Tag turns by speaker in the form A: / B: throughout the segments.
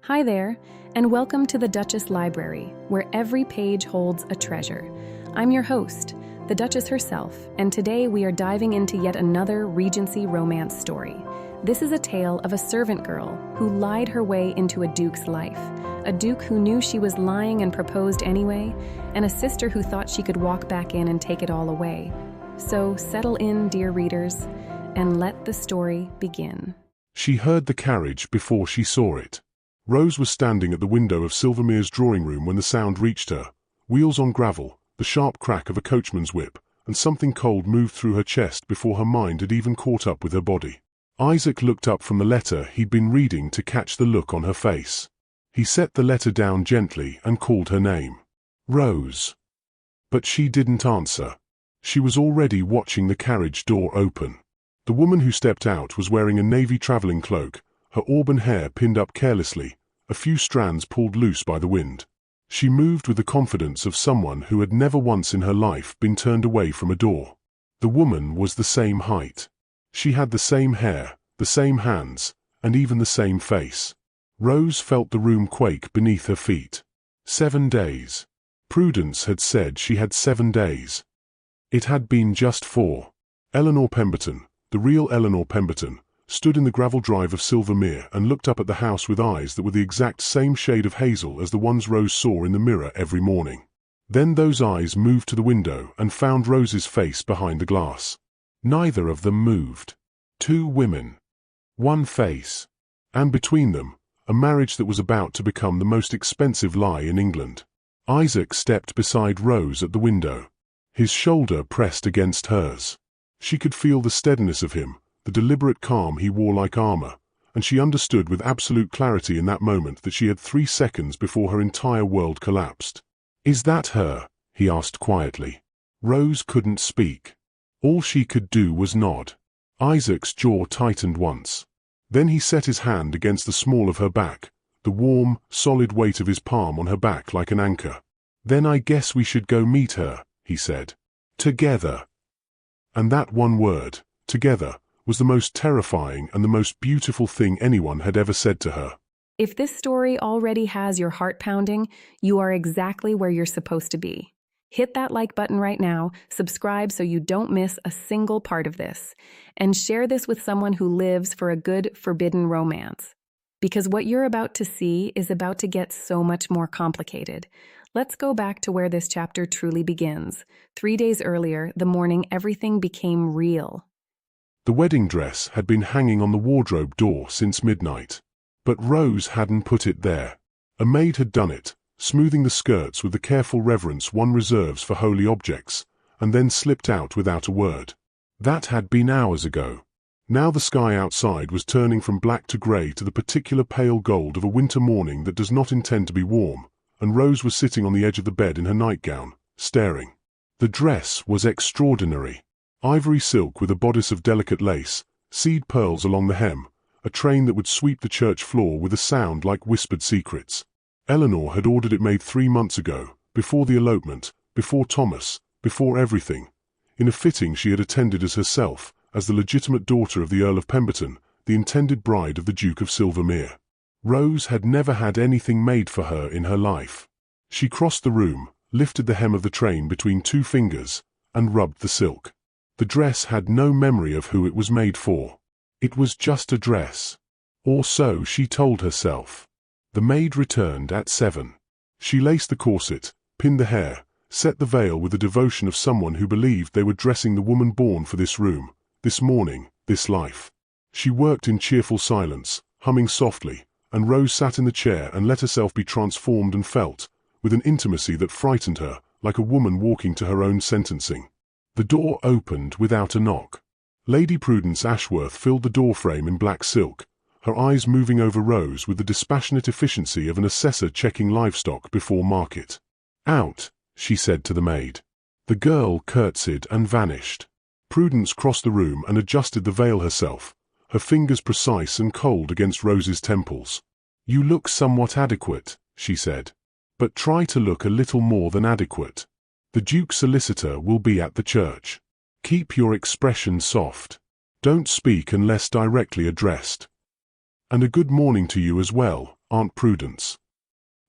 A: Hi there, and welcome to the Duchess Library, where every page holds a treasure. I'm your host, the Duchess herself, and today we are diving into yet another Regency romance story. This is a tale of a servant girl who lied her way into a duke's life, a duke who knew she was lying and proposed anyway, and a sister who thought she could walk back in and take it all away. So settle in, dear readers, and let the story begin.
B: She heard the carriage before she saw it. Rose was standing at the window of Silvermere's drawing room when the sound reached her. Wheels on gravel, the sharp crack of a coachman's whip, and something cold moved through her chest before her mind had even caught up with her body. Isaac looked up from the letter he'd been reading to catch the look on her face. He set the letter down gently and called her name. Rose. But she didn't answer. She was already watching the carriage door open. The woman who stepped out was wearing a navy traveling cloak, her auburn hair pinned up carelessly, a few strands pulled loose by the wind. She moved with the confidence of someone who had never once in her life been turned away from a door. The woman was the same height. She had the same hair, the same hands, and even the same face. Rose felt the room quake beneath her feet. 7 days. Prudence had said she had 7 days. It had been just 4. Eleanor Pemberton, the real Eleanor Pemberton, stood in the gravel drive of Silvermere and looked up at the house with eyes that were the exact same shade of hazel as the ones Rose saw in the mirror every morning. Then those eyes moved to the window and found Rose's face behind the glass. Neither of them moved. 2 women. 1 face. And between them, a marriage that was about to become the most expensive lie in England. Isaac stepped beside Rose at the window. His shoulder pressed against hers. She could feel the steadiness of him, the deliberate calm he wore like armor, and she understood with absolute clarity in that moment that she had 3 seconds before her entire world collapsed. "Is that her?" he asked quietly. Rose couldn't speak. All she could do was nod. Isaac's jaw tightened once. Then he set his hand against the small of her back, the warm, solid weight of his palm on her back like an anchor. "Then I guess we should go meet her," he said. "Together." And that one word, together, was the most terrifying and the most beautiful thing anyone had ever said to her.
A: If this story already has your heart pounding, you are exactly where you're supposed to be. Hit that like button right now, subscribe so you don't miss a single part of this, and share this with someone who lives for a good forbidden romance. Because what you're about to see is about to get so much more complicated. Let's go back to where this chapter truly begins. 3 days earlier, the morning everything became real.
B: The wedding dress had been hanging on the wardrobe door since midnight. But Rose hadn't put it there. A maid had done it, smoothing the skirts with the careful reverence one reserves for holy objects, and then slipped out without a word. That had been hours ago. Now the sky outside was turning from black to grey to the particular pale gold of a winter morning that does not intend to be warm, and Rose was sitting on the edge of the bed in her nightgown, staring. The dress was extraordinary. Ivory silk with a bodice of delicate lace, seed pearls along the hem, a train that would sweep the church floor with a sound like whispered secrets. Eleanor had ordered it made 3 months ago, before the elopement, before Thomas, before everything, in a fitting she had attended as herself, as the legitimate daughter of the Earl of Pemberton, the intended bride of the Duke of Silvermere. Rose had never had anything made for her in her life. She crossed the room, lifted the hem of the train between 2 fingers, and rubbed the silk. The dress had no memory of who it was made for. It was just a dress. Or so she told herself. The maid returned at 7. She laced the corset, pinned the hair, set the veil with the devotion of someone who believed they were dressing the woman born for this room, this morning, this life. She worked in cheerful silence, humming softly, and Rose sat in the chair and let herself be transformed and felt, with an intimacy that frightened her, like a woman walking to her own sentencing. The door opened without a knock. Lady Prudence Ashworth filled the doorframe in black silk, her eyes moving over Rose with the dispassionate efficiency of an assessor checking livestock before market. "Out," she said to the maid. The girl curtsied and vanished. Prudence crossed the room and adjusted the veil herself, her fingers precise and cold against Rose's temples. "You look somewhat adequate," she said. "But try to look a little more than adequate. The Duke's solicitor will be at the church. Keep your expression soft. Don't speak unless directly addressed. And a good morning to you as well, Aunt Prudence.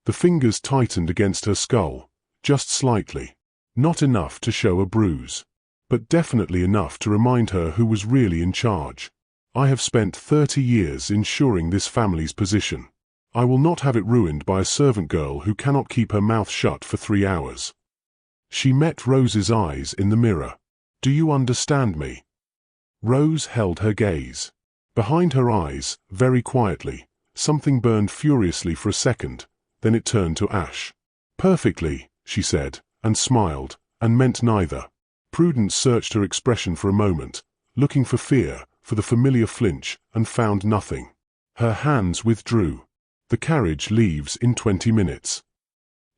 B: The fingers tightened against her skull, just slightly. Not enough to show a bruise, but definitely enough to remind her who was really in charge. I have spent 30 years ensuring this family's position. I will not have it ruined by a servant girl who cannot keep her mouth shut for 3 hours. She met Rose's eyes in the mirror. Do you understand me? Rose held her gaze. Behind her eyes, very quietly, something burned furiously for a second, then it turned to ash. Perfectly, she said, and smiled, and meant neither. Prudence searched her expression for a moment, looking for fear, for the familiar flinch, and found nothing. Her hands withdrew. The carriage leaves in 20 minutes.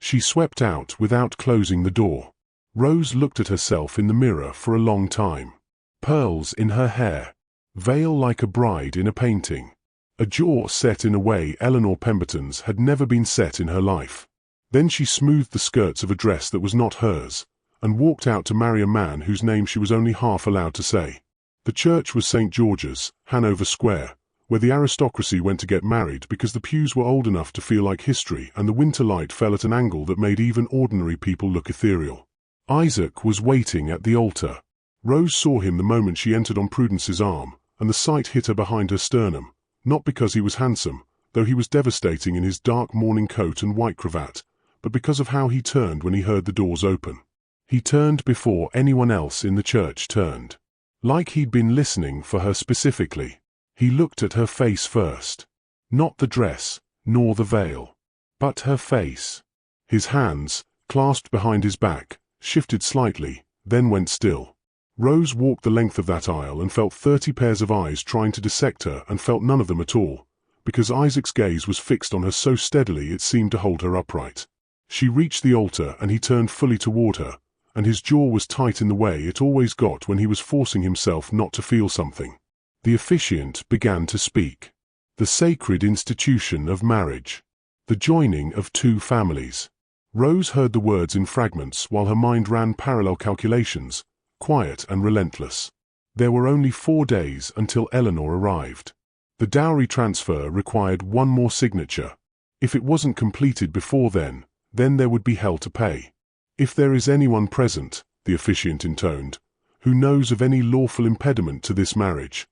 B: She swept out without closing the door. Rose looked at herself in the mirror for a long time. Pearls in her hair. Veil like a bride in a painting. A jaw set in a way Eleanor Pemberton's had never been set in her life. Then she smoothed the skirts of a dress that was not hers, and walked out to marry a man whose name she was only half allowed to say. The church was St. George's, Hanover Square, where the aristocracy went to get married because the pews were old enough to feel like history and the winter light fell at an angle that made even ordinary people look ethereal. Isaac was waiting at the altar. Rose saw him the moment she entered on Prudence's arm, and the sight hit her behind her sternum, not because he was handsome, though he was devastating in his dark morning coat and white cravat, but because of how he turned when he heard the doors open. He turned before anyone else in the church turned. Like he'd been listening for her specifically. He looked at her face first. Not the dress, nor the veil, but her face. His hands, clasped behind his back, shifted slightly, then went still. Rose walked the length of that aisle and felt 30 pairs of eyes trying to dissect her and felt none of them at all, because Isaac's gaze was fixed on her so steadily it seemed to hold her upright. She reached the altar and he turned fully toward her, and his jaw was tight in the way it always got when he was forcing himself not to feel something. The officiant began to speak. The sacred institution of marriage. The joining of two families. Rose heard the words in fragments while her mind ran parallel calculations, quiet and relentless. There were only 4 days until Eleanor arrived. The dowry transfer required one more signature. If it wasn't completed before then there would be hell to pay. If there is anyone present, the officiant intoned, who knows of any lawful impediment to this marriage.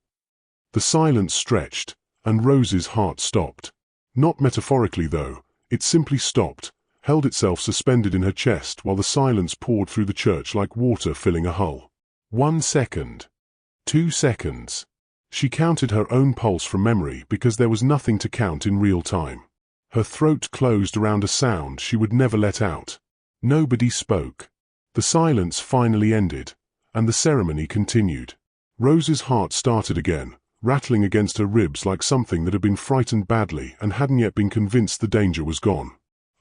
B: The silence stretched, and Rose's heart stopped. Not metaphorically, though, it simply stopped, held itself suspended in her chest while the silence poured through the church like water filling a hull. 1 second. 2 seconds. She counted her own pulse from memory because there was nothing to count in real time. Her throat closed around a sound she would never let out. Nobody spoke. The silence finally ended, and the ceremony continued. Rose's heart started again, rattling against her ribs like something that had been frightened badly and hadn't yet been convinced the danger was gone.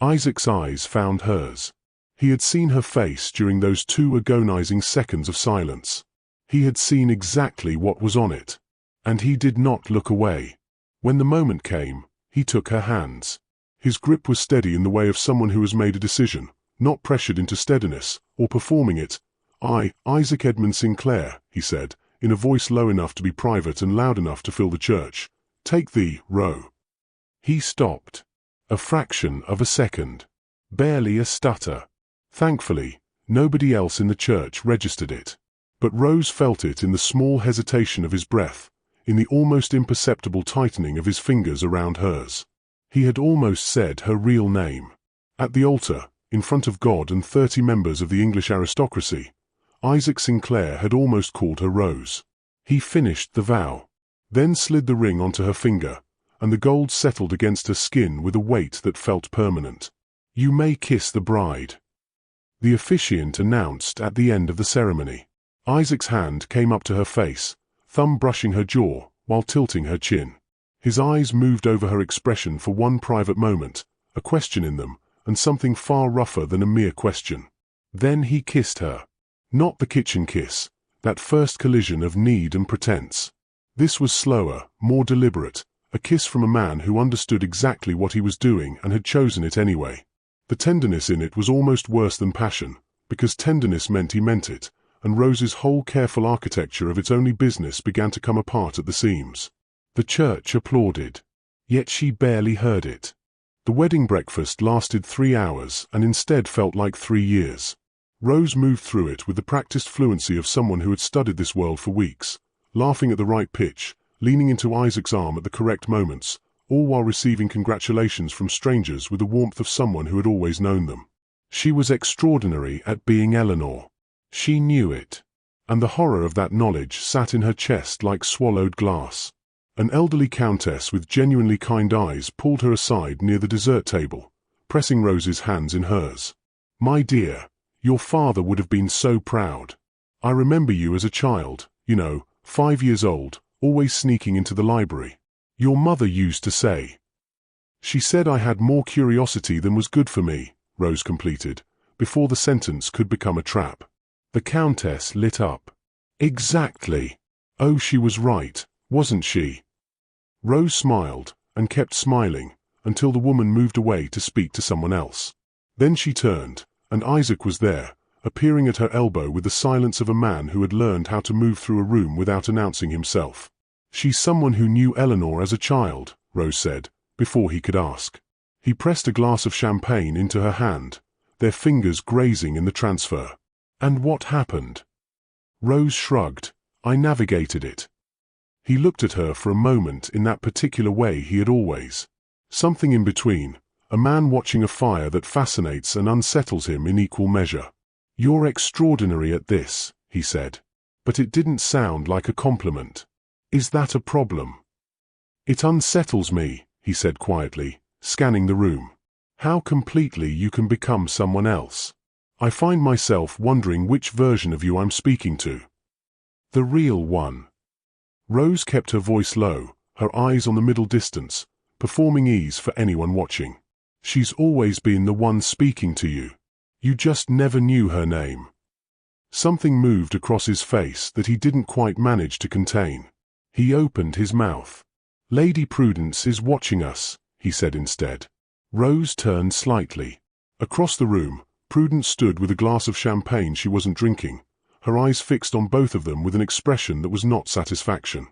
B: Isaac's eyes found hers. He had seen her face during those 2 agonizing seconds of silence. He had seen exactly what was on it. And he did not look away. When the moment came, he took her hands. His grip was steady in the way of someone who has made a decision, not pressured into steadiness, or performing it. Isaac Edmund Sinclair, he said, in a voice low enough to be private and loud enough to fill the church. Take the row. He stopped. A fraction of a second. Barely a stutter. Thankfully, nobody else in the church registered it. But Rose felt it in the small hesitation of his breath, in the almost imperceptible tightening of his fingers around hers. He had almost said her real name. At the altar, in front of God and 30 members of the English aristocracy, Isaac Sinclair had almost called her Rose. He finished the vow, then slid the ring onto her finger, and the gold settled against her skin with a weight that felt permanent. You may kiss the bride, the officiant announced at the end of the ceremony. Isaac's hand came up to her face, thumb brushing her jaw, while tilting her chin. His eyes moved over her expression for one private moment, a question in them, and something far rougher than a mere question. Then he kissed her. Not the kitchen kiss, that first collision of need and pretense. This was slower, more deliberate, a kiss from a man who understood exactly what he was doing and had chosen it anyway. The tenderness in it was almost worse than passion, because tenderness meant he meant it, and Rose's whole careful architecture of its only business began to come apart at the seams. The church applauded. Yet she barely heard it. The wedding breakfast lasted 3 hours and instead felt like 3 years. Rose moved through it with the practiced fluency of someone who had studied this world for weeks, laughing at the right pitch, leaning into Isaac's arm at the correct moments, all while receiving congratulations from strangers with the warmth of someone who had always known them. She was extraordinary at being Eleanor. She knew it. And the horror of that knowledge sat in her chest like swallowed glass. An elderly countess with genuinely kind eyes pulled her aside near the dessert table, pressing Rose's hands in hers. "My dear, your father would have been so proud. I remember you as a child, 5 years old, always sneaking into the library. Your mother used to say." "She said I had more curiosity than was good for me," Rose completed, before the sentence could become a trap. The Countess lit up. "Exactly. Oh, she was right, wasn't she?" Rose smiled, and kept smiling, until the woman moved away to speak to someone else. Then she turned, and Isaac was there, appearing at her elbow with the silence of a man who had learned how to move through a room without announcing himself. "She's someone who knew Eleanor as a child," Rose said, before he could ask. He pressed a glass of champagne into her hand, their fingers grazing in the transfer. "And what happened?" Rose shrugged. "I navigated it." He looked at her for a moment in that particular way he had always. Something in between, a man watching a fire that fascinates and unsettles him in equal measure. "You're extraordinary at this," he said. But it didn't sound like a compliment. "Is that a problem?" "It unsettles me," he said quietly, scanning the room. "How completely you can become someone else. I find myself wondering which version of you I'm speaking to. The real one." Rose kept her voice low, her eyes on the middle distance, performing ease for anyone watching. "She's always been the one speaking to you. You just never knew her name." Something moved across his face that he didn't quite manage to contain. He opened his mouth. "Lady Prudence is watching us," he said instead. Rose turned slightly. Across the room, Prudence stood with a glass of champagne she wasn't drinking, her eyes fixed on both of them with an expression that was not satisfaction.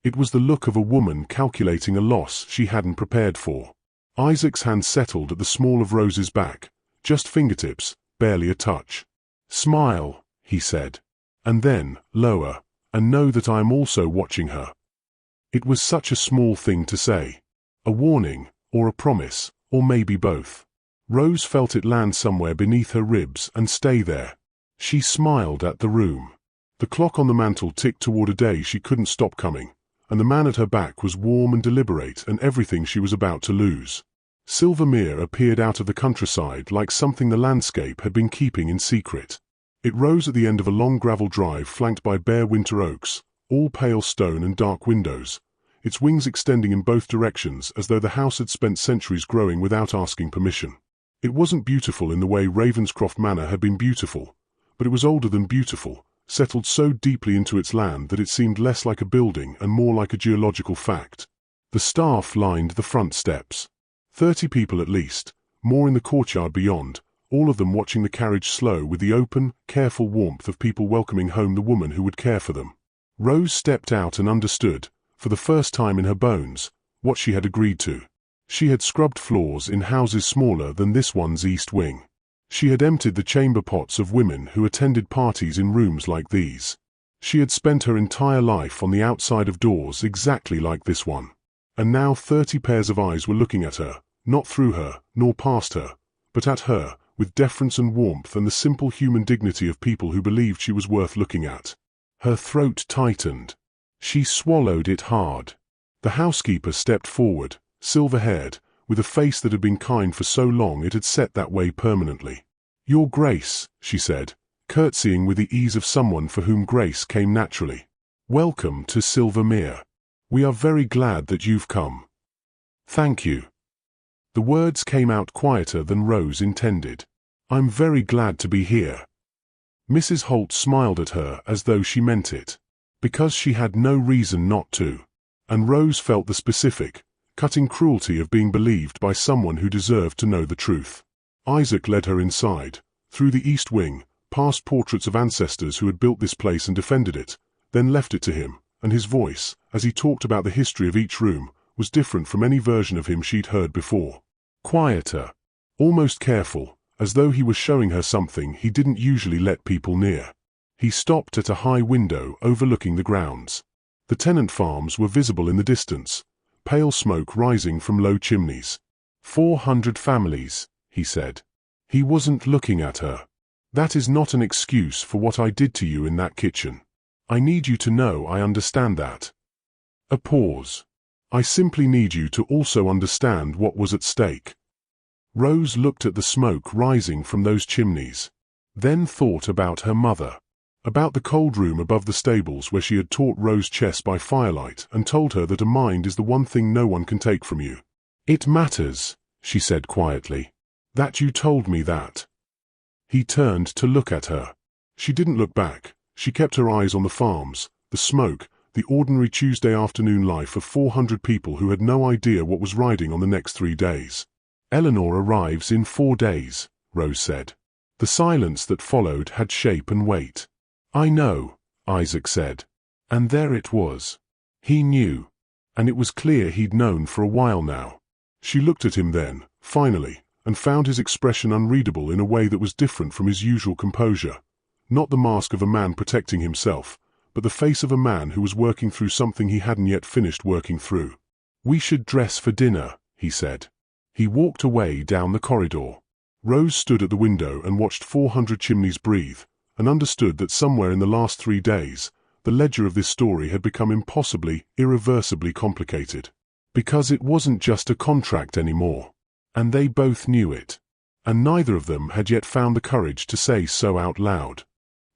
B: It was the look of a woman calculating a loss she hadn't prepared for. Isaac's hand settled at the small of Rose's back, just fingertips, barely a touch. "Smile," he said. And then, lower, "and know that I am also watching her." It was such a small thing to say. A warning, or a promise, or maybe both. Rose felt it land somewhere beneath her ribs and stay there. She smiled at the room. The clock on the mantel ticked toward a day she couldn't stop coming, and the man at her back was warm and deliberate and everything she was about to lose. Silvermere appeared out of the countryside like something the landscape had been keeping in secret. It rose at the end of a long gravel drive flanked by bare winter oaks, all pale stone and dark windows, its wings extending in both directions as though the house had spent centuries growing without asking permission. It wasn't beautiful in the way Ravenscroft Manor had been beautiful, but it was older than beautiful, settled so deeply into its land that it seemed less like a building and more like a geological fact. The staff lined the front steps. 30 people at least, more in the courtyard beyond, all of them watching the carriage slow with the open, careful warmth of people welcoming home the woman who would care for them. Rose stepped out and understood, for the first time in her bones, what she had agreed to. She had scrubbed floors in houses smaller than this one's east wing. She had emptied the chamber pots of women who attended parties in rooms like these. She had spent her entire life on the outside of doors exactly like this one. And now 30 pairs of eyes were looking at her, not through her, nor past her, but at her, with deference and warmth and the simple human dignity of people who believed she was worth looking at. Her throat tightened. She swallowed it hard. The housekeeper stepped forward, silver-haired, with a face that had been kind for so long it had set that way permanently. "Your Grace," she said, curtsying with the ease of someone for whom grace came naturally. "Welcome to Silvermere. We are very glad that you've come." "Thank you." The words came out quieter than Rose intended. "I'm very glad to be here." Mrs. Holt smiled at her as though she meant it, because she had no reason not to. And Rose felt the specific, cutting cruelty of being believed by someone who deserved to know the truth. Isaac led her inside, through the east wing, past portraits of ancestors who had built this place and defended it, then left it to him, and his voice, as he talked about the history of each room, was different from any version of him she'd heard before. Quieter. Almost careful, as though he was showing her something he didn't usually let people near. He stopped at a high window overlooking the grounds. The tenant farms were visible in the distance, pale smoke rising from low chimneys. 400 families, he said. He wasn't looking at her. That is not an excuse for what I did to you in that kitchen. I need you to know I understand that. A pause. I simply need you to also understand what was at stake. Rose looked at the smoke rising from those chimneys, then thought about her mother, about the cold room above the stables where she had taught Rose chess by firelight and told her that a mind is the one thing no one can take from you. It matters, she said quietly, that you told me that. He turned to look at her. She didn't look back. She kept her eyes on the farms, the smoke, the ordinary Tuesday afternoon life of 400 people who had no idea what was riding on the next 3 days. Eleanor arrives in 4 days, Rose said. The silence that followed had shape and weight. I know, Isaac said. And there it was. He knew. And it was clear he'd known for a while now. She looked at him then, finally, and found his expression unreadable in a way that was different from his usual composure. Not the mask of a man protecting himself, but the face of a man who was working through something he hadn't yet finished working through. We should dress for dinner, he said. He walked away down the corridor. Rose stood at the window and watched 400 chimneys breathe, and understood that somewhere in the last 3 days, the ledger of this story had become impossibly, irreversibly complicated. Because it wasn't just a contract anymore. And they both knew it. And neither of them had yet found the courage to say so out loud.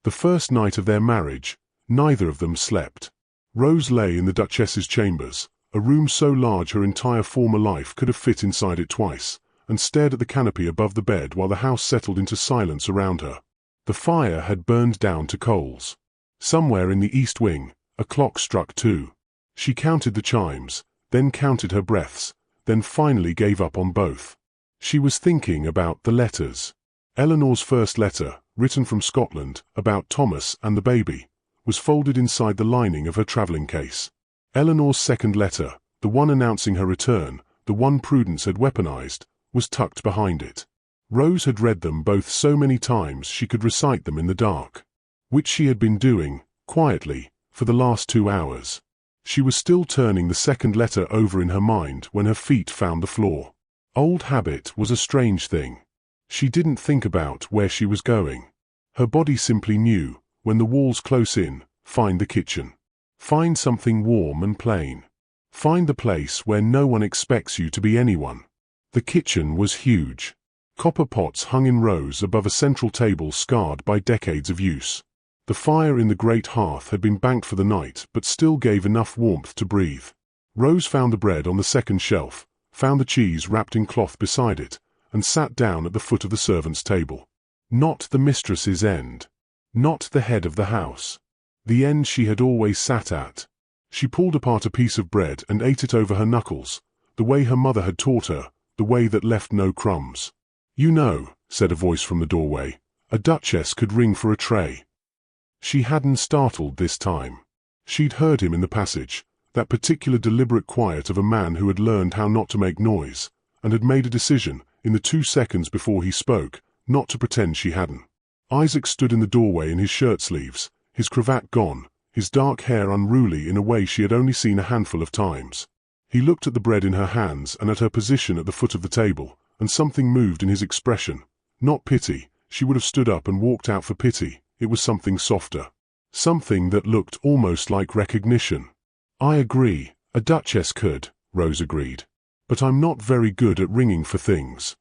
B: The first night of their marriage, neither of them slept. Rose lay in the Duchess's chambers, a room so large her entire former life could have fit inside it twice, and stared at the canopy above the bed while the house settled into silence around her. The fire had burned down to coals. Somewhere in the east wing, a clock struck 2. She counted the chimes, then counted her breaths, then finally gave up on both. She was thinking about the letters. Eleanor's first letter, written from Scotland, about Thomas and the baby, was folded inside the lining of her travelling case. Eleanor's second letter, the one announcing her return, the one Prudence had weaponized, was tucked behind it. Rose had read them both so many times she could recite them in the dark, which she had been doing, quietly, for the last 2 hours. She was still turning the second letter over in her mind when her feet found the floor. Old habit was a strange thing. She didn't think about where she was going. Her body simply knew, when the walls close in, find the kitchen. Find something warm and plain. Find the place where no one expects you to be anyone. The kitchen was huge. Copper pots hung in rows above a central table scarred by decades of use. The fire in the great hearth had been banked for the night but still gave enough warmth to breathe. Rose found the bread on the second shelf, found the cheese wrapped in cloth beside it, and sat down at the foot of the servants' table. Not the mistress's end. Not the head of the house. The end she had always sat at. She pulled apart a piece of bread and ate it over her knuckles, the way her mother had taught her, the way that left no crumbs. You know, said a voice from the doorway, a duchess could ring for a tray. She hadn't startled this time. She'd heard him in the passage, that particular deliberate quiet of a man who had learned how not to make noise, and had made a decision, in the 2 seconds before he spoke, not to pretend she hadn't. Isaac stood in the doorway in his shirt sleeves, his cravat gone, his dark hair unruly in a way she had only seen a handful of times. He looked at the bread in her hands and at her position at the foot of the table, and something moved in his expression. Not pity, she would have stood up and walked out for pity, it was something softer. Something that looked almost like recognition. I agree, a duchess could, Rose agreed. But I'm not very good at ringing for things.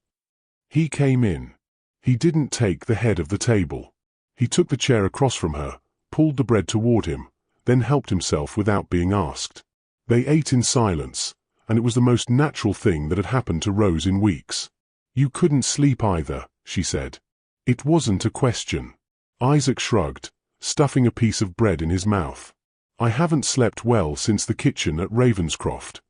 B: He came in. He didn't take the head of the table. He took the chair across from her, pulled the bread toward him, then helped himself without being asked. They ate in silence, and it was the most natural thing that had happened to Rose in weeks. You couldn't sleep either, she said. It wasn't a question. Isaac shrugged, stuffing a piece of bread in his mouth. I haven't slept well since the kitchen at Ravenscroft.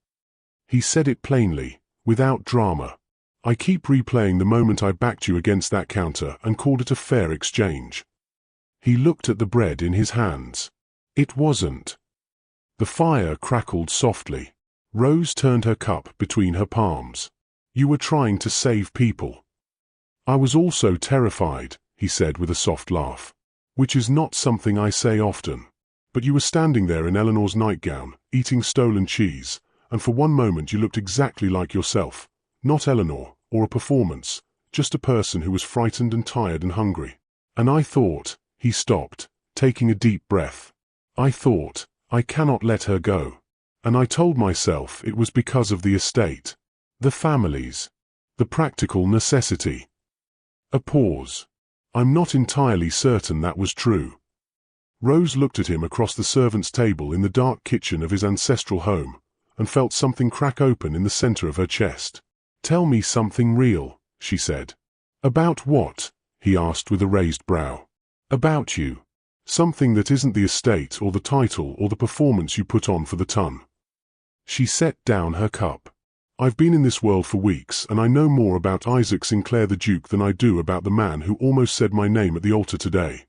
B: He said it plainly, without drama. I keep replaying the moment I backed you against that counter and called it a fair exchange. He looked at the bread in his hands. It wasn't. The fire crackled softly. Rose turned her cup between her palms. You were trying to save people. I was also terrified, he said with a soft laugh. Which is not something I say often. But you were standing there in Eleanor's nightgown, eating stolen cheese, and for one moment you looked exactly like yourself. Not Eleanor, or a performance, just a person who was frightened and tired and hungry. And I thought, he stopped, taking a deep breath. I thought, I cannot let her go. And I told myself it was because of the estate. The families. The practical necessity. A pause. I'm not entirely certain that was true. Rose looked at him across the servants' table in the dark kitchen of his ancestral home, and felt something crack open in the center of her chest. Tell me something real, she said. About what? He asked with a raised brow. About you. Something that isn't the estate or the title or the performance you put on for the ton. She set down her cup. I've been in this world for weeks, and I know more about Isaac Sinclair the Duke than I do about the man who almost said my name at the altar today.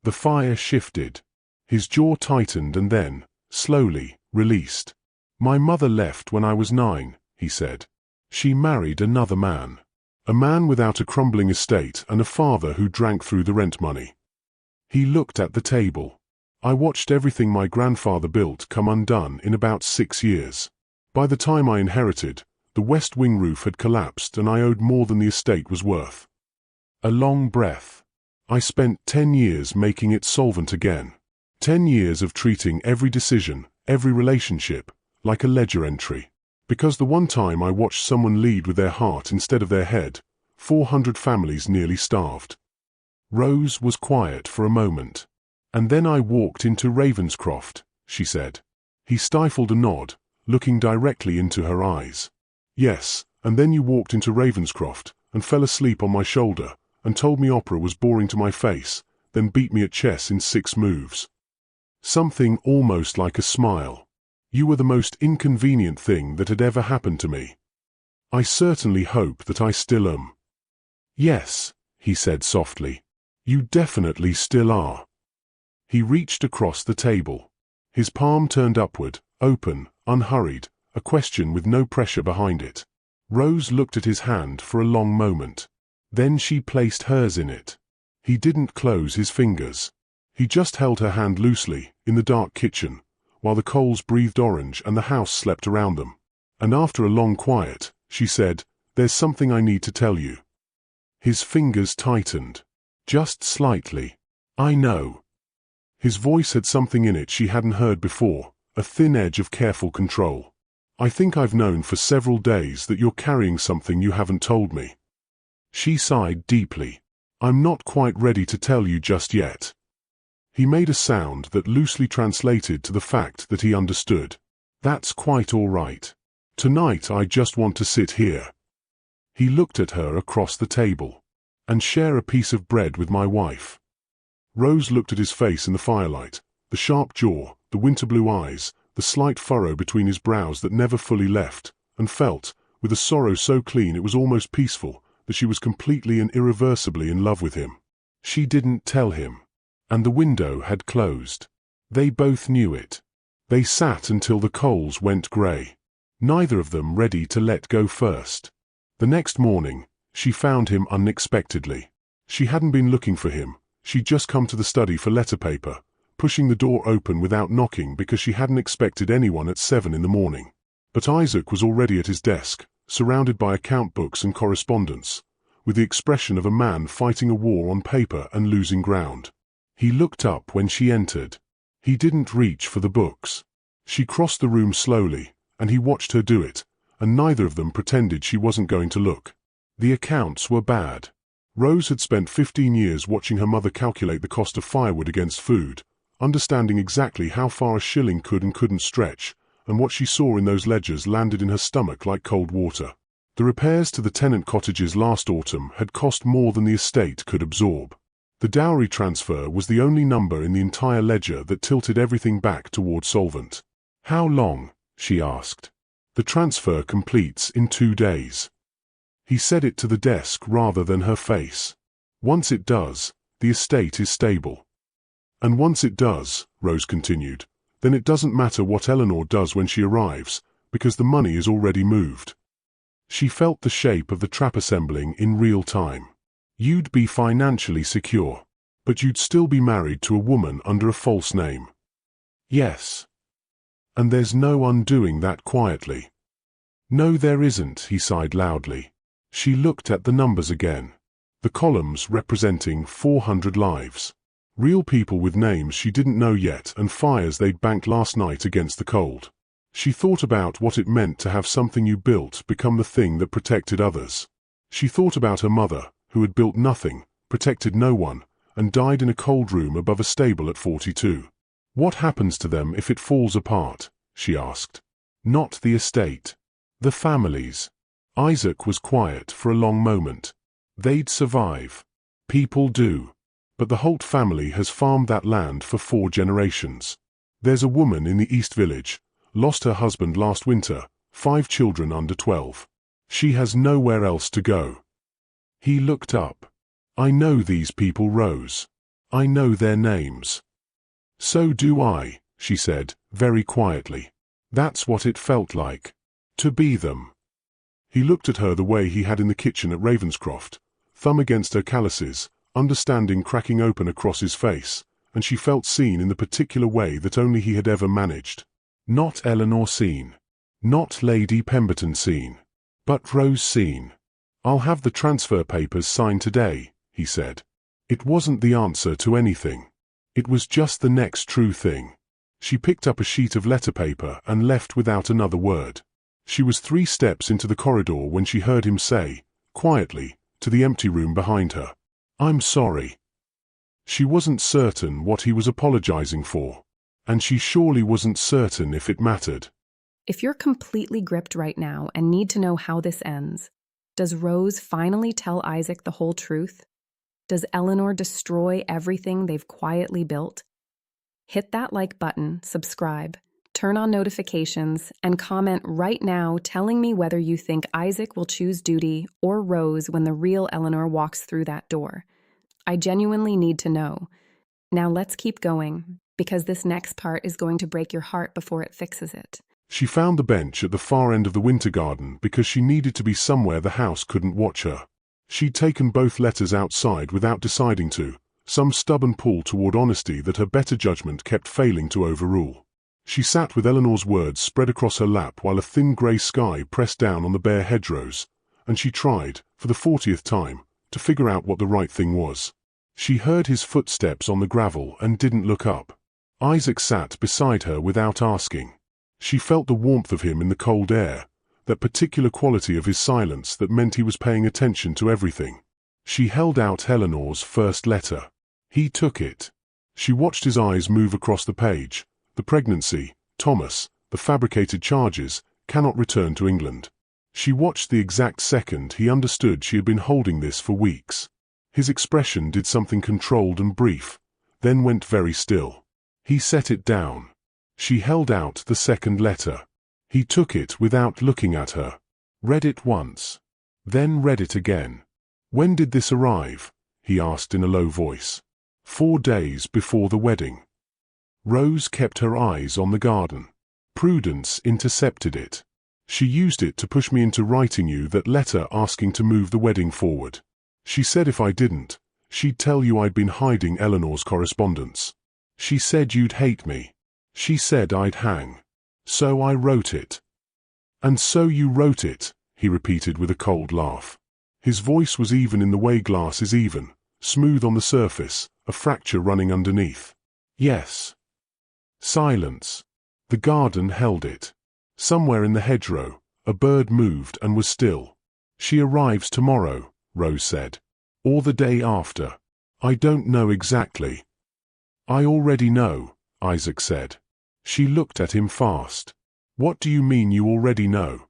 B: The fire shifted. His jaw tightened and then, slowly, released. My mother left when I was 9, he said. She married another man. A man without a crumbling estate and a father who drank through the rent money. He looked at the table. I watched everything my grandfather built come undone in about 6 years. By the time I inherited, the west wing roof had collapsed and I owed more than the estate was worth. A long breath. I spent 10 years making it solvent again. 10 years of treating every decision, every relationship, like a ledger entry. Because the one time I watched someone lead with their heart instead of their head, 400 families nearly starved. Rose was quiet for a moment. And then I walked into Ravenscroft, she said. He stifled a nod, looking directly into her eyes. Yes, and then you walked into Ravenscroft, and fell asleep on my shoulder, and told me opera was boring to my face, then beat me at chess in 6 moves. Something almost like a smile. You were the most inconvenient thing that had ever happened to me. I certainly hope that I still am. Yes, he said softly. You definitely still are. He reached across the table. His palm turned upward, open, unhurried, a question with no pressure behind it. Rose looked at his hand for a long moment. Then she placed hers in it. He didn't close his fingers. He just held her hand loosely, in the dark kitchen, while the coals breathed orange and the house slept around them. And after a long quiet, she said, There's something I need to tell you. His fingers tightened. Just slightly. I know. His voice had something in it she hadn't heard before, a thin edge of careful control. I think I've known for several days that you're carrying something you haven't told me. She sighed deeply. I'm not quite ready to tell you just yet. He made a sound that loosely translated to the fact that he understood. That's quite all right. Tonight I just want to sit here. He looked at her across the table. And share a piece of bread with my wife. Rose looked at his face in the firelight, the sharp jaw, the winter blue eyes, the slight furrow between his brows that never fully left, and felt, with a sorrow so clean it was almost peaceful, that she was completely and irreversibly in love with him. She didn't tell him. And the window had closed. They both knew it. They sat until the coals went grey. Neither of them ready to let go first. The next morning, she found him unexpectedly. She hadn't been looking for him. She'd just come to the study for letter paper, pushing the door open without knocking because she hadn't expected anyone at 7 in the morning. But Isaac was already at his desk, surrounded by account books and correspondence, with the expression of a man fighting a war on paper and losing ground. He looked up when she entered. He didn't reach for the books. She crossed the room slowly, and he watched her do it, and neither of them pretended she wasn't going to look. The accounts were bad. Rose had spent 15 years watching her mother calculate the cost of firewood against food, understanding exactly how far a shilling could and couldn't stretch, and what she saw in those ledgers landed in her stomach like cold water. The repairs to the tenant cottages last autumn had cost more than the estate could absorb. The dowry transfer was the only number in the entire ledger that tilted everything back toward solvent. How long? She asked. The transfer completes in 2 days. He said it to the desk rather than her face. Once it does, the estate is stable. And once it does, Rose continued, then it doesn't matter what Eleanor does when she arrives, because the money is already moved. She felt the shape of the trap assembling in real time. You'd be financially secure, but you'd still be married to a woman under a false name. Yes. And there's no undoing that quietly. No, there isn't, he sighed loudly. She looked at the numbers again. The columns representing 400 lives. Real people with names she didn't know yet and fires they'd banked last night against the cold. She thought about what it meant to have something you built become the thing that protected others. She thought about her mother, who had built nothing, protected no one, and died in a cold room above a stable at 42. What happens to them if it falls apart? She asked. Not the estate. The families. Isaac was quiet for a long moment. They'd survive. People do. But the Holt family has farmed that land for 4 generations. There's a woman in the East Village, lost her husband last winter, 5 children under 12. She has nowhere else to go. He looked up. I know these people, Rose. I know their names. So do I, she said, very quietly. That's what it felt like. To be them. He looked at her the way he had in the kitchen at Ravenscroft, thumb against her calluses, understanding cracking open across his face, and she felt seen in the particular way that only he had ever managed. Not Eleanor seen. Not Lady Pemberton seen. But Rose seen. I'll have the transfer papers signed today, he said. It wasn't the answer to anything. It was just the next true thing. She picked up a sheet of letter paper and left without another word. She was 3 steps into the corridor when she heard him say, quietly, to the empty room behind her, I'm sorry. She wasn't certain what he was apologizing for, and she surely wasn't certain if it mattered.
A: If you're completely gripped right now and need to know how this ends, does Rose finally tell Isaac the whole truth? Does Eleanor destroy everything they've quietly built? Hit that like button, subscribe, turn on notifications, and comment right now telling me whether you think Isaac will choose duty or Rose when the real Eleanor walks through that door. I genuinely need to know. Now let's keep going, because this next part is going to break your heart before it fixes it.
B: She found the bench at the far end of the winter garden because she needed to be somewhere the house couldn't watch her. She'd taken both letters outside without deciding to, some stubborn pull toward honesty that her better judgment kept failing to overrule. She sat with Eleanor's words spread across her lap while a thin grey sky pressed down on the bare hedgerows, and she tried, for the 40th time, to figure out what the right thing was. She heard his footsteps on the gravel and didn't look up. Isaac sat beside her without asking. She felt the warmth of him in the cold air, that particular quality of his silence that meant he was paying attention to everything. She held out Eleanor's first letter. He took it. She watched his eyes move across the page. The pregnancy, Thomas, the fabricated charges, cannot return to England. She watched the exact second he understood she had been holding this for weeks. His expression did something controlled and brief, then went very still. He set it down. She held out the second letter. He took it without looking at her. Read it once. Then read it again. When did this arrive? He asked in a low voice. 4 days before the wedding. Rose kept her eyes on the garden. Prudence intercepted it. She used it to push me into writing you that letter asking to move the wedding forward. She said if I didn't, she'd tell you I'd been hiding Eleanor's correspondence. She said you'd hate me. She said I'd hang. So I wrote it. And so you wrote it, he repeated with a cold laugh. His voice was even in the way glass is even, smooth on the surface, a fracture running underneath. Yes. Silence. The garden held it. Somewhere in the hedgerow, a bird moved and was still. She arrives tomorrow, Rose said. Or the day after. I don't know exactly. I already know, Isaac said. She looked at him fast. What do you mean you already know?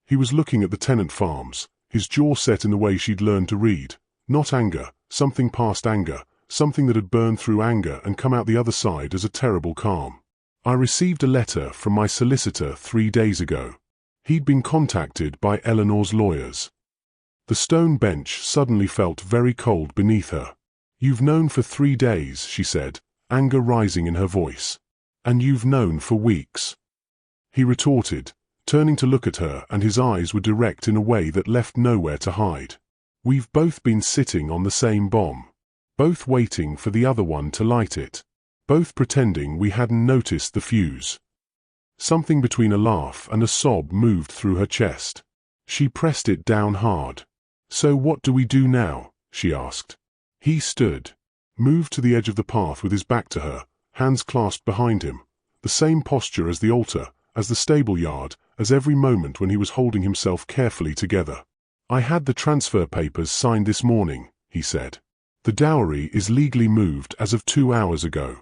B: He was looking at the tenant farms, his jaw set in the way she'd learned to read. Not anger, something past anger, something that had burned through anger and come out the other side as a terrible calm. I received a letter from my solicitor 3 days ago. He'd been contacted by Eleanor's lawyers. The stone bench suddenly felt very cold beneath her. You've known for 3 days, she said, anger rising in her voice. And you've known for weeks. He retorted, turning to look at her, and his eyes were direct in a way that left nowhere to hide. "We've both been sitting on the same bomb. Both waiting for the other one to light it. Both pretending we hadn't noticed the fuse." Something between a laugh and a sob moved through her chest. She pressed it down hard. "So what do we do now?" she asked. He stood, moved to the edge of the path with his back to her, hands clasped behind him, the same posture as the altar, as the stable yard, as every moment when he was holding himself carefully together. "I had the transfer papers signed this morning," he said. "The dowry is legally moved as of 2 hours ago."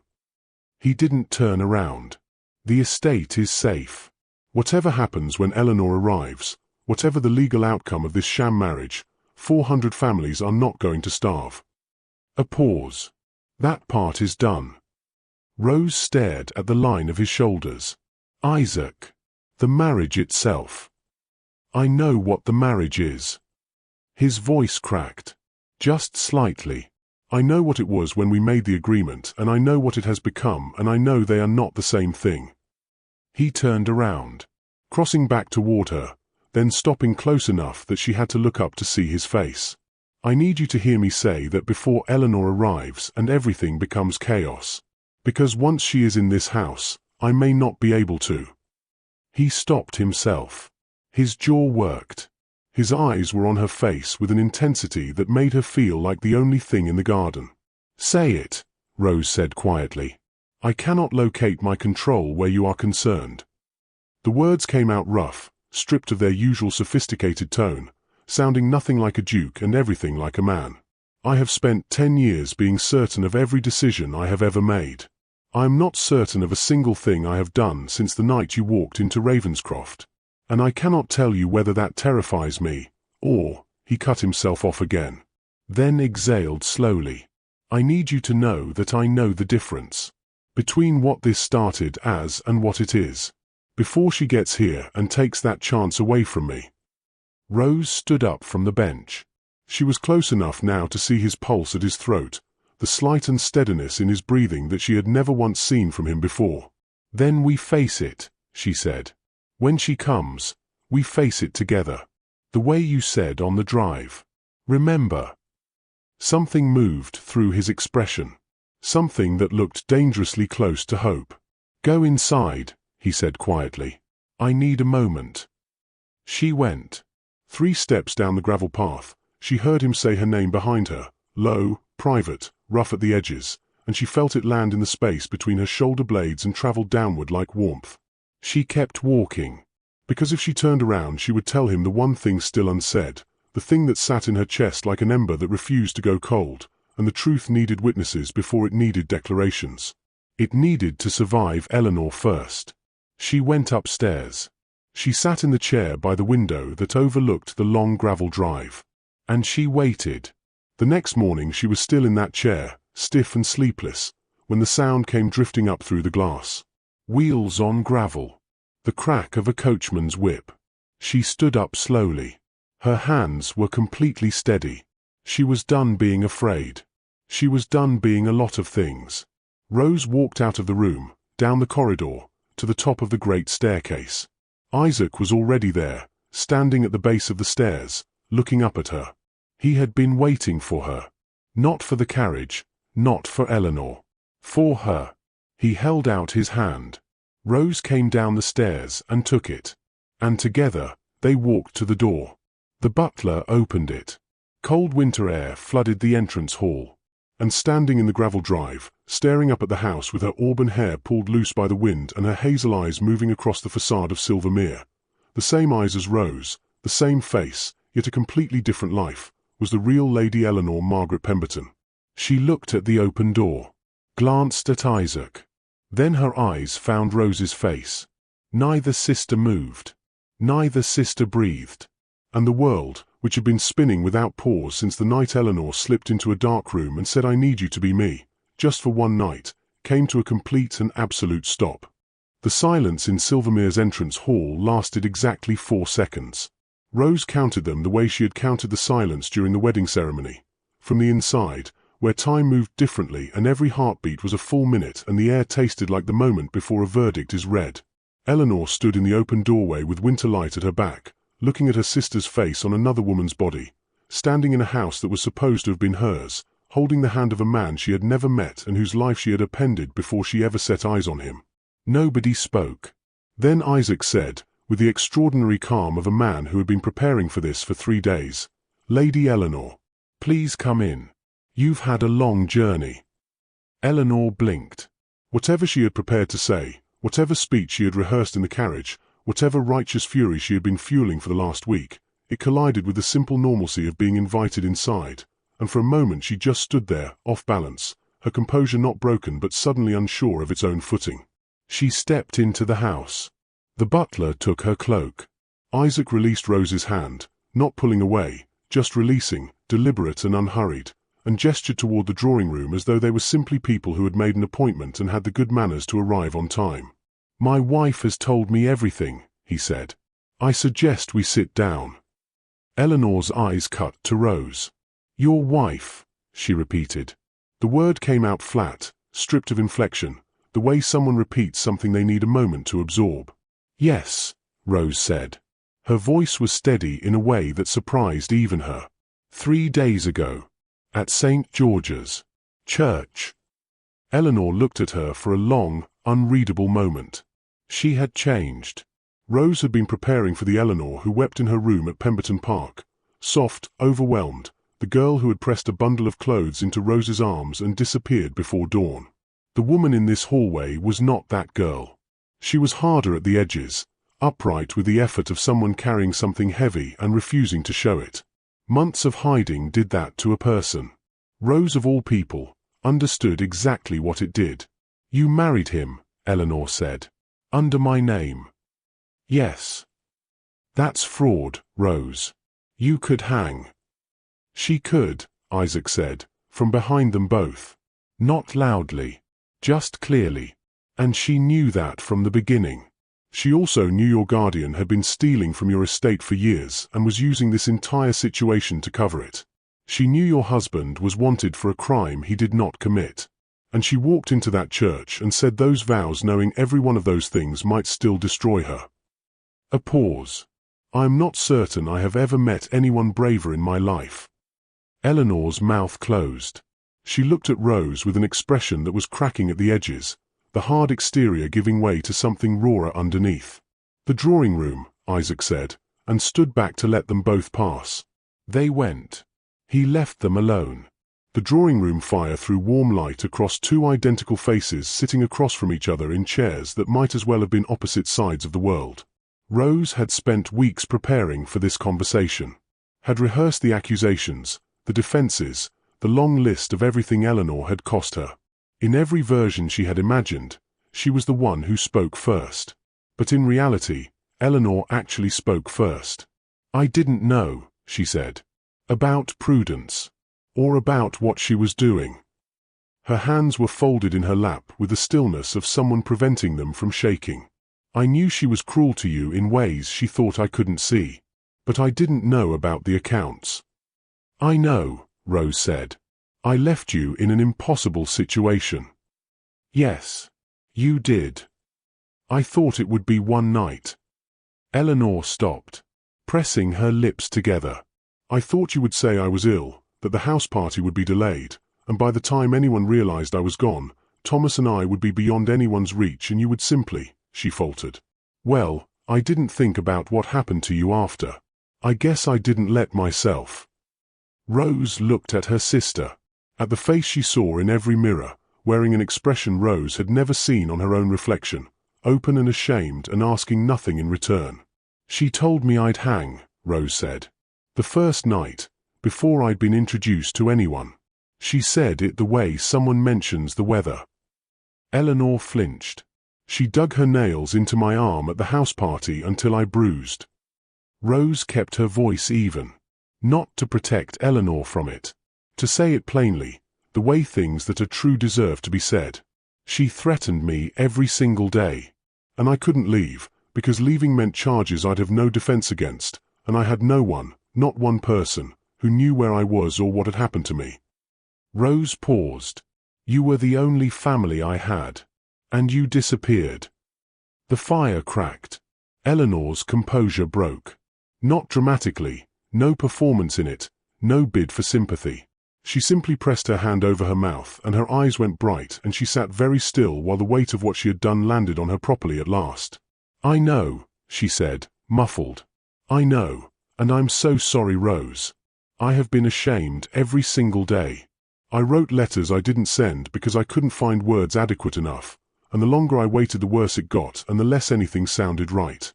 B: He didn't turn around. "The estate is safe. Whatever happens when Eleanor arrives, whatever the legal outcome of this sham marriage, 400 families are not going to starve." A pause. "That part is done." Rose stared at the line of his shoulders. "Isaac, the marriage itself. I know what the marriage is." His voice cracked. "Just slightly. I know what it was when we made the agreement, and I know what it has become, and I know they are not the same thing." He turned around, crossing back toward her, then stopping close enough that she had to look up to see his face. "I need you to hear me say that before Eleanor arrives and everything becomes chaos. Because once she is in this house, I may not be able to." He stopped himself. His jaw worked. His eyes were on her face with an intensity that made her feel like the only thing in the garden. "Say it," Rose said quietly. "I cannot locate my control where you are concerned." The words came out rough, stripped of their usual sophisticated tone, sounding nothing like a duke and everything like a man. "I have spent 10 years being certain of every decision I have ever made. I am not certain of a single thing I have done since the night you walked into Ravenscroft. And I cannot tell you whether that terrifies me, or—" He cut himself off again, then exhaled slowly. "I need you to know that I know the difference between what this started as and what it is, before she gets here and takes that chance away from me." Rose stood up from the bench. She was close enough now to see his pulse at his throat, the slight unsteadiness in his breathing that she had never once seen from him before. "Then we face it," she said. "When she comes, we face it together. The way you said on the drive. Remember?" Something moved through his expression. Something that looked dangerously close to hope. "Go inside," he said quietly. "I need a moment." She went. 3 steps down the gravel path, she heard him say her name behind her, low, private, rough at the edges, and she felt it land in the space between her shoulder blades and travel downward like warmth. She kept walking, because if she turned around she would tell him the one thing still unsaid, the thing that sat in her chest like an ember that refused to go cold, and the truth needed witnesses before it needed declarations. It needed to survive Eleanor first. She went upstairs. She sat in the chair by the window that overlooked the long gravel drive. And she waited. The next morning she was still in that chair, stiff and sleepless, when the sound came drifting up through the glass. Wheels on gravel. The crack of a coachman's whip. She stood up slowly. Her hands were completely steady. She was done being afraid. She was done being a lot of things. Rose walked out of the room, down the corridor, to the top of the great staircase. Isaac was already there, standing at the base of the stairs, looking up at her. He had been waiting for her. Not for the carriage, not for Eleanor. For her. He held out his hand. Rose came down the stairs and took it. And together, they walked to the door. The butler opened it. Cold winter air flooded the entrance hall. And standing in the gravel drive, staring up at the house with her auburn hair pulled loose by the wind and her hazel eyes moving across the facade of Silvermere, the same eyes as Rose, the same face, yet a completely different life, was the real Lady Eleanor Margaret Pemberton. She looked at the open door, glanced at Isaac. Then her eyes found Rose's face. Neither sister moved. Neither sister breathed. And the world, which had been spinning without pause since the night Eleanor slipped into a dark room and said, "I need you to be me, just for one night," came to a complete and absolute stop. The silence in Silvermere's entrance hall lasted exactly 4 seconds. Rose counted them the way she had counted the silence during the wedding ceremony. From the inside, where time moved differently and every heartbeat was a full minute and the air tasted like the moment before a verdict is read. Eleanor stood in the open doorway with winter light at her back, looking at her sister's face on another woman's body, standing in a house that was supposed to have been hers, holding the hand of a man she had never met and whose life she had upended before she ever set eyes on him. Nobody spoke. Then Isaac said, with the extraordinary calm of a man who had been preparing for this for 3 days, "Lady Eleanor, please come in. You've had a long journey." Eleanor blinked. Whatever she had prepared to say, whatever speech she had rehearsed in the carriage, whatever righteous fury she had been fueling for the last week, it collided with the simple normalcy of being invited inside, and for a moment she just stood there, off balance, her composure not broken but suddenly unsure of its own footing. She stepped into the house. The butler took her cloak. Isaac released Rose's hand, not pulling away, just releasing, deliberate and unhurried, and gestured toward the drawing room as though they were simply people who had made an appointment and had the good manners to arrive on time. "My wife has told me everything," he said. "I suggest we sit down." Eleanor's eyes cut to Rose. "Your wife," she repeated. The word came out flat, stripped of inflection, the way someone repeats something they need a moment to absorb. "Yes," Rose said. Her voice was steady in a way that surprised even her. 3 days ago. At St. George's Church." Eleanor looked at her for a long, unreadable moment. She had changed. Rose had been preparing for the Eleanor who wept in her room at Pemberton Park, soft, overwhelmed, the girl who had pressed a bundle of clothes into Rose's arms and disappeared before dawn. The woman in this hallway was not that girl. She was harder at the edges, upright with the effort of someone carrying something heavy and refusing to show it. Months of hiding did that to a person. Rose, of all people, understood exactly what it did. "You married him," Eleanor said. "Under my name." "Yes." "That's fraud, Rose. You could hang." "She could," Isaac said, from behind them both. Not loudly, just clearly. "And she knew that from the beginning. She also knew your guardian had been stealing from your estate for years and was using this entire situation to cover it. She knew your husband was wanted for a crime he did not commit. And she walked into that church and said those vows knowing every one of those things might still destroy her." A pause. "I am not certain I have ever met anyone braver in my life." Eleanor's mouth closed. She looked at Rose with an expression that was cracking at the edges, the hard exterior giving way to something rawer underneath. "The drawing room," Isaac said, and stood back to let them both pass. They went. He left them alone. The drawing room fire threw warm light across 2 identical faces sitting across from each other in chairs that might as well have been opposite sides of the world. Rose had spent weeks preparing for this conversation, had rehearsed the accusations, the defenses, the long list of everything Eleanor had cost her. In every version she had imagined, she was the one who spoke first. But in reality, Eleanor actually spoke first. "I didn't know," she said. "About Prudence. Or about what she was doing." Her hands were folded in her lap with the stillness of someone preventing them from shaking. "I knew she was cruel to you in ways she thought I couldn't see. But I didn't know about the accounts." "I know," Rose said. "I left you in an impossible situation." "Yes. You did. I thought it would be one night." Eleanor stopped, pressing her lips together. "I thought you would say I was ill, that the house party would be delayed, and by the time anyone realized I was gone, Thomas and I would be beyond anyone's reach and you would simply," she faltered. "Well, I didn't think about what happened to you after. I guess I didn't let myself." Rose looked at her sister, at the face she saw in every mirror, wearing an expression Rose had never seen on her own reflection, open and ashamed and asking nothing in return. "She told me I'd hang," Rose said. "The first night, before I'd been introduced to anyone. She said it the way someone mentions the weather." Eleanor flinched. "She dug her nails into my arm at the house party until I bruised." Rose kept her voice even. Not to protect Eleanor from it. To say it plainly, the way things that are true deserve to be said. "She threatened me every single day. And I couldn't leave, because leaving meant charges I'd have no defense against, and I had no one, not one person, who knew where I was or what had happened to me." Rose paused. "You were the only family I had. And you disappeared." The fire cracked. Eleanor's composure broke. Not dramatically, no performance in it, no bid for sympathy. She simply pressed her hand over her mouth, and her eyes went bright, and she sat very still while the weight of what she had done landed on her properly at last. "I know," she said, muffled. "I know, and I'm so sorry, Rose. I have been ashamed every single day. I wrote letters I didn't send because I couldn't find words adequate enough, and the longer I waited the worse it got and the less anything sounded right."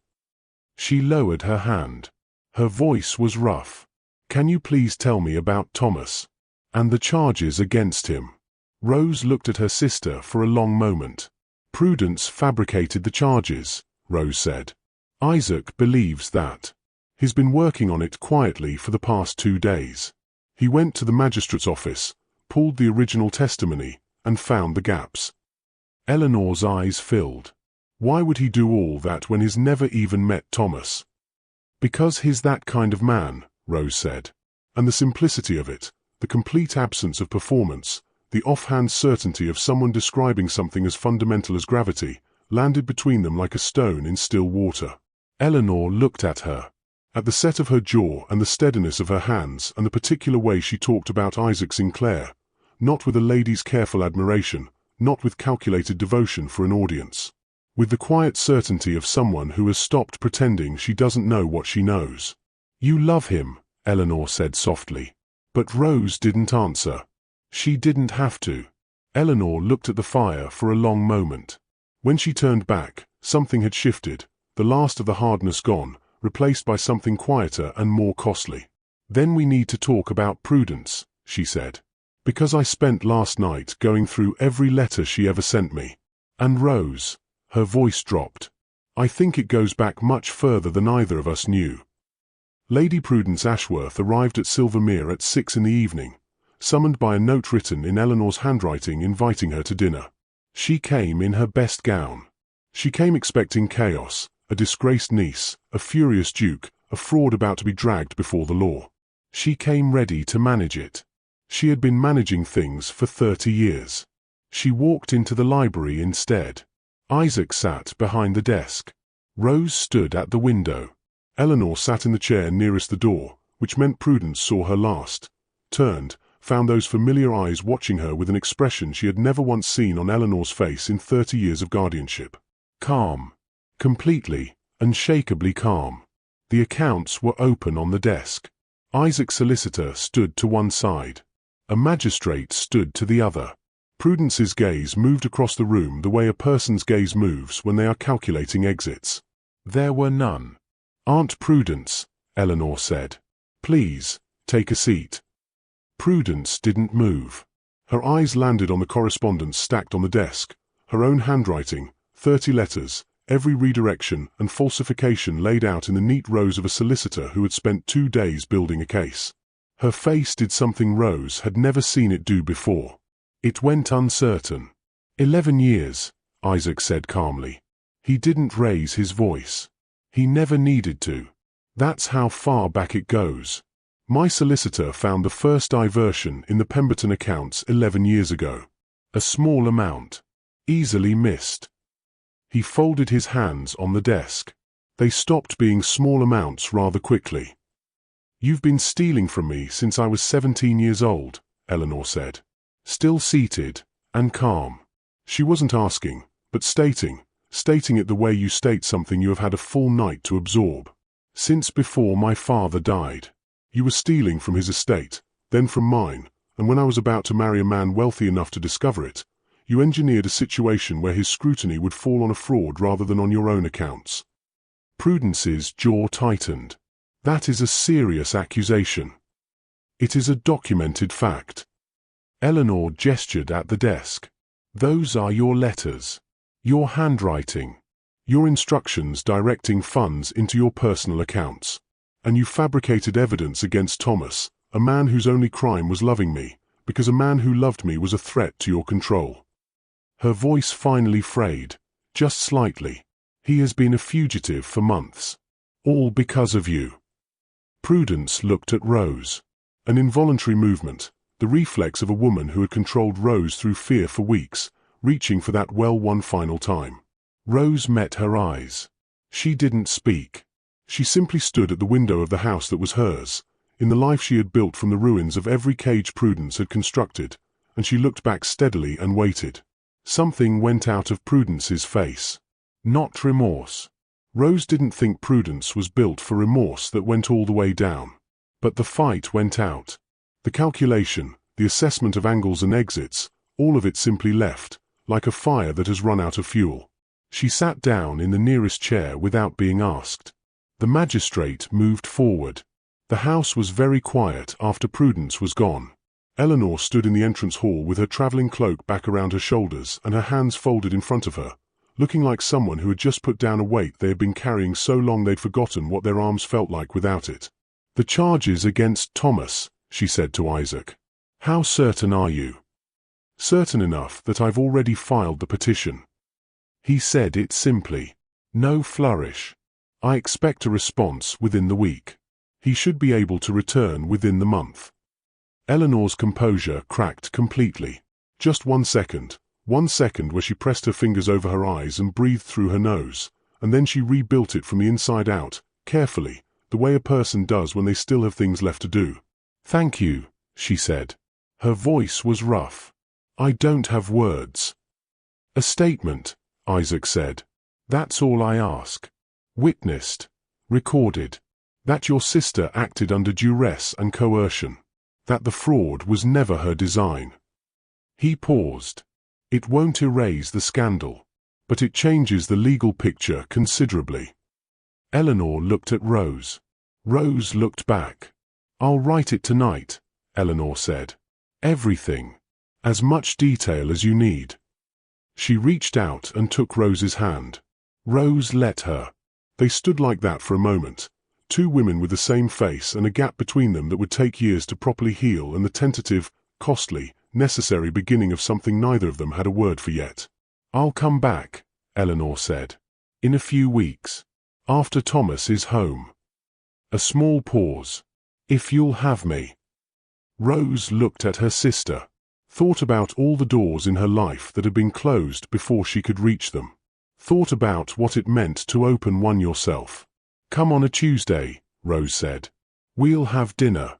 B: She lowered her hand. Her voice was rough. "Can you please tell me about Thomas? And the charges against him?" Rose looked at her sister for a long moment. "Prudence fabricated the charges," Rose said. "Isaac believes that. He's been working on it quietly for the past 2 days. He went to the magistrate's office, pulled the original testimony, and found the gaps." Eleanor's eyes filled. Why would he do all that when he's never even met Thomas? "Because he's that kind of man," Rose said. And the simplicity of it, the complete absence of performance, the offhand certainty of someone describing something as fundamental as gravity, landed between them like a stone in still water. Eleanor looked at her. At the set of her jaw and the steadiness of her hands and the particular way she talked about Isaac Sinclair, not with a lady's careful admiration, not with calculated devotion for an audience. With the quiet certainty of someone who has stopped pretending she doesn't know what she knows. "You love him," Eleanor said softly. But Rose didn't answer. She didn't have to. Eleanor looked at the fire for a long moment. When she turned back, something had shifted, the last of the hardness gone, replaced by something quieter and more costly. "Then we need to talk about Prudence," she said. "Because I spent last night going through every letter she ever sent me. And Rose," her voice dropped, "I think it goes back much further than either of us knew." Lady Prudence Ashworth arrived at Silvermere at 6 in the evening, summoned by a note written in Eleanor's handwriting inviting her to dinner. She came in her best gown. She came expecting chaos, a disgraced niece, a furious duke, a fraud about to be dragged before the law. She came ready to manage it. She had been managing things for 30 years. She walked into the library instead. Isaac sat behind the desk. Rose stood at the window. Eleanor sat in the chair nearest the door, which meant Prudence saw her last, turned, found those familiar eyes watching her with an expression she had never once seen on Eleanor's face in 30 years of guardianship. Calm. Completely, unshakably calm. The accounts were open on the desk. Isaac's solicitor stood to one side. A magistrate stood to the other. Prudence's gaze moved across the room the way a person's gaze moves when they are calculating exits. There were none. "Aunt Prudence," Eleanor said. "Please, take a seat." Prudence didn't move. Her eyes landed on the correspondence stacked on the desk, her own handwriting, 30 letters, every redirection and falsification laid out in the neat rows of a solicitor who had spent 2 days building a case. Her face did something Rose had never seen it do before. It went uncertain. 11 years, Isaac said calmly. He didn't raise his voice. He never needed to. That's how far back it goes. My solicitor found the first diversion in the Pemberton accounts 11 years ago. A small amount. Easily missed. He folded his hands on the desk. They stopped being small amounts rather quickly. "You've been stealing from me since I was 17 years old," Eleanor said. Still seated, and calm. She wasn't asking, but stating it the way you state something you have had a full night to absorb. "Since before my father died. You were stealing from his estate, then from mine, and when I was about to marry a man wealthy enough to discover it, you engineered a situation where his scrutiny would fall on a fraud rather than on your own accounts." Prudence's jaw tightened. "That is a serious accusation. It is a documented fact." Eleanor gestured at the desk. "Those are your letters. Your handwriting. Your instructions directing funds into your personal accounts. And you fabricated evidence against Thomas, a man whose only crime was loving me, because a man who loved me was a threat to your control." Her voice finally frayed, just slightly. "He has been a fugitive for months. All because of you." Prudence looked at Rose. An involuntary movement, the reflex of a woman who had controlled Rose through fear for weeks, reaching for that well-won final time. Rose met her eyes. She didn't speak. She simply stood at the window of the house that was hers, in the life she had built from the ruins of every cage Prudence had constructed, and she looked back steadily and waited. Something went out of Prudence's face. Not remorse. Rose didn't think Prudence was built for remorse that went all the way down. But the fight went out. The calculation, the assessment of angles and exits, all of it simply left, like a fire that has run out of fuel. She sat down in the nearest chair without being asked. The magistrate moved forward. The house was very quiet after Prudence was gone. Eleanor stood in the entrance hall with her travelling cloak back around her shoulders and her hands folded in front of her, looking like someone who had just put down a weight they had been carrying so long they'd forgotten what their arms felt like without it. "The charges against Thomas," she said to Isaac. "How certain are you?" "Certain enough that I've already filed the petition." He said it simply. No flourish. "I expect a response within the week. He should be able to return within the month." Eleanor's composure cracked completely. Just 1 second. 1 second where she pressed her fingers over her eyes and breathed through her nose, and then she rebuilt it from the inside out, carefully, the way a person does when they still have things left to do. "Thank you," she said. Her voice was rough. "I don't have words." "A statement," Isaac said. "That's all I ask. Witnessed, recorded, that your sister acted under duress and coercion, that the fraud was never her design." He paused. "It won't erase the scandal, but it changes the legal picture considerably." Eleanor looked at Rose. Rose looked back. "I'll write it tonight," Eleanor said. "Everything. As much detail as you need." She reached out and took Rose's hand. Rose let her. They stood like that for a moment, two women with the same face and a gap between them that would take years to properly heal and the tentative, costly, necessary beginning of something neither of them had a word for yet. "I'll come back," Eleanor said. "In a few weeks. After Thomas is home." A small pause. "If you'll have me." Rose looked at her sister, thought about all the doors in her life that had been closed before she could reach them, thought about what it meant to open one yourself. "Come on a Tuesday," Rose said. "We'll have dinner."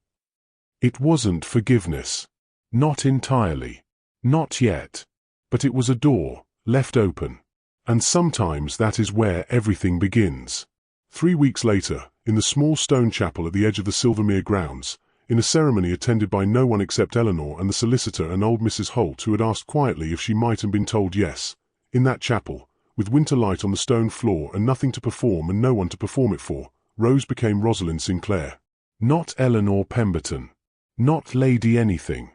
B: It wasn't forgiveness. Not entirely. Not yet. But it was a door, left open. And sometimes that is where everything begins. 3 weeks later, in the small stone chapel at the edge of the Silvermere grounds, in a ceremony attended by no one except Eleanor and the solicitor and old Mrs. Holt, who had asked quietly if she might and been told yes, in that chapel, with winter light on the stone floor and nothing to perform and no one to perform it for, Rose became Rosalind Sinclair. Not Eleanor Pemberton. Not Lady anything.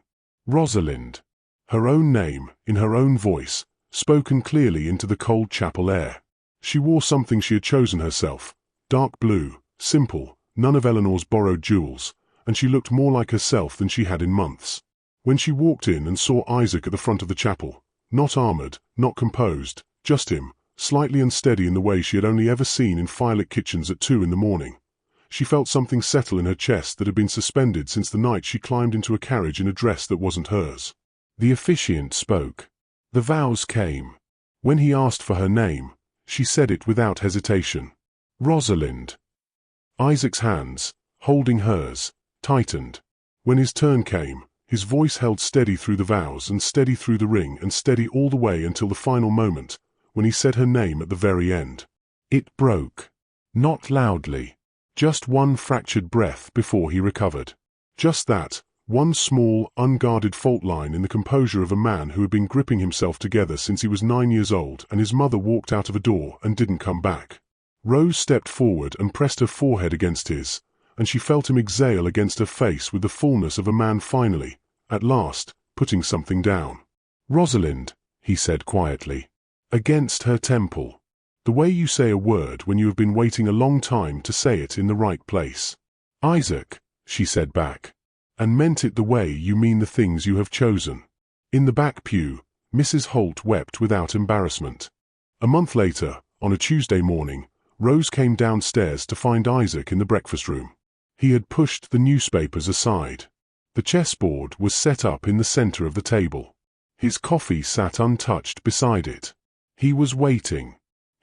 B: Rosalind. Her own name, in her own voice, spoken clearly into the cold chapel air. She wore something she had chosen herself, dark blue, simple, none of Eleanor's borrowed jewels, and she looked more like herself than she had in months. When she walked in and saw Isaac at the front of the chapel, not armored, not composed, just him, slightly unsteady in the way she had only ever seen in firelit kitchens at 2 in the morning, she felt something settle in her chest that had been suspended since the night she climbed into a carriage in a dress that wasn't hers. The officiant spoke. The vows came. When he asked for her name, she said it without hesitation. Rosalind. Isaac's hands, holding hers, tightened. When his turn came, his voice held steady through the vows and steady through the ring and steady all the way until the final moment, when he said her name at the very end. It broke. Not loudly. Just one fractured breath before he recovered. Just that, one small, unguarded fault line in the composure of a man who had been gripping himself together since he was 9 years old and his mother walked out of a door and didn't come back. Rose stepped forward and pressed her forehead against his, and she felt him exhale against her face with the fullness of a man finally, at last, putting something down. Rosalind, he said quietly. Against her temple. The way you say a word when you have been waiting a long time to say it in the right place. Isaac, she said back. And meant it the way you mean the things you have chosen. In the back pew, Mrs. Holt wept without embarrassment. A month later, on a Tuesday morning, Rose came downstairs to find Isaac in the breakfast room. He had pushed the newspapers aside. The chessboard was set up in the center of the table. His coffee sat untouched beside it. He was waiting.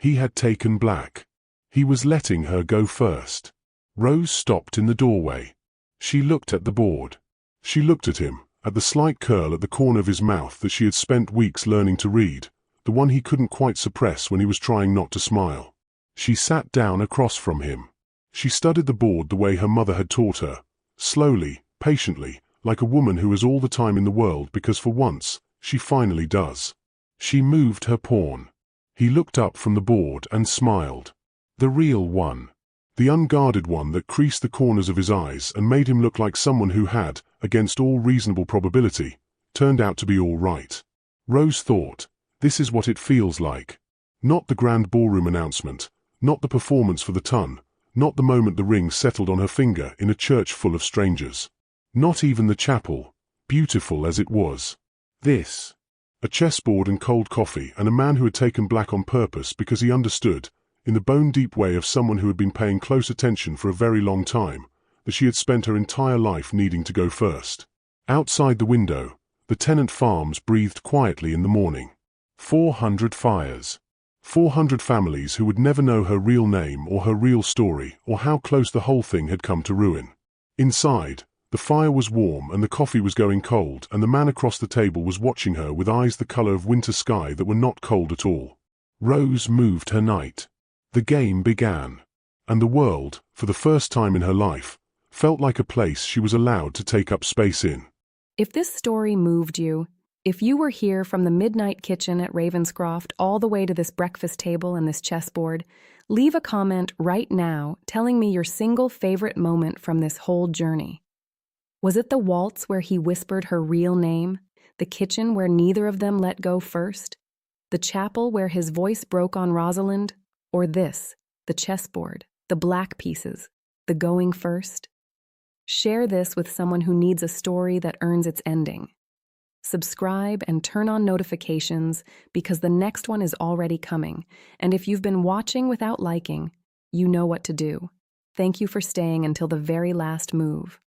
B: He had taken black. He was letting her go first. Rose stopped in the doorway. She looked at the board. She looked at him, at the slight curl at the corner of his mouth that she had spent weeks learning to read, the one he couldn't quite suppress when he was trying not to smile. She sat down across from him. She studied the board the way her mother had taught her, slowly, patiently, like a woman who has all the time in the world because for once, she finally does. She moved her pawn. He looked up from the board and smiled. The real one. The unguarded one that creased the corners of his eyes and made him look like someone who had, against all reasonable probability, turned out to be all right. Rose thought, this is what it feels like. Not the grand ballroom announcement, not the performance for the ton, not the moment the ring settled on her finger in a church full of strangers. Not even the chapel, beautiful as it was. This. A chessboard and cold coffee and a man who had taken black on purpose because he understood, in the bone-deep way of someone who had been paying close attention for a very long time, that she had spent her entire life needing to go first. Outside the window, the tenant farms breathed quietly in the morning. 400 fires. 400 families who would never know her real name or her real story or how close the whole thing had come to ruin. Inside, the fire was warm and the coffee was going cold and the man across the table was watching her with eyes the color of winter sky that were not cold at all. Rose moved her knight. The game began. And the world, for the first time in her life, felt like a place she was allowed to take up space in.
A: If this story moved you, if you were here from the midnight kitchen at Ravenscroft all the way to this breakfast table and this chessboard, leave a comment right now telling me your single favorite moment from this whole journey. Was it the waltz where he whispered her real name? The kitchen where neither of them let go first? The chapel where his voice broke on Rosalind? Or this, the chessboard, the black pieces, the going first? Share this with someone who needs a story that earns its ending. Subscribe and turn on notifications because the next one is already coming. And if you've been watching without liking, you know what to do. Thank you for staying until the very last move.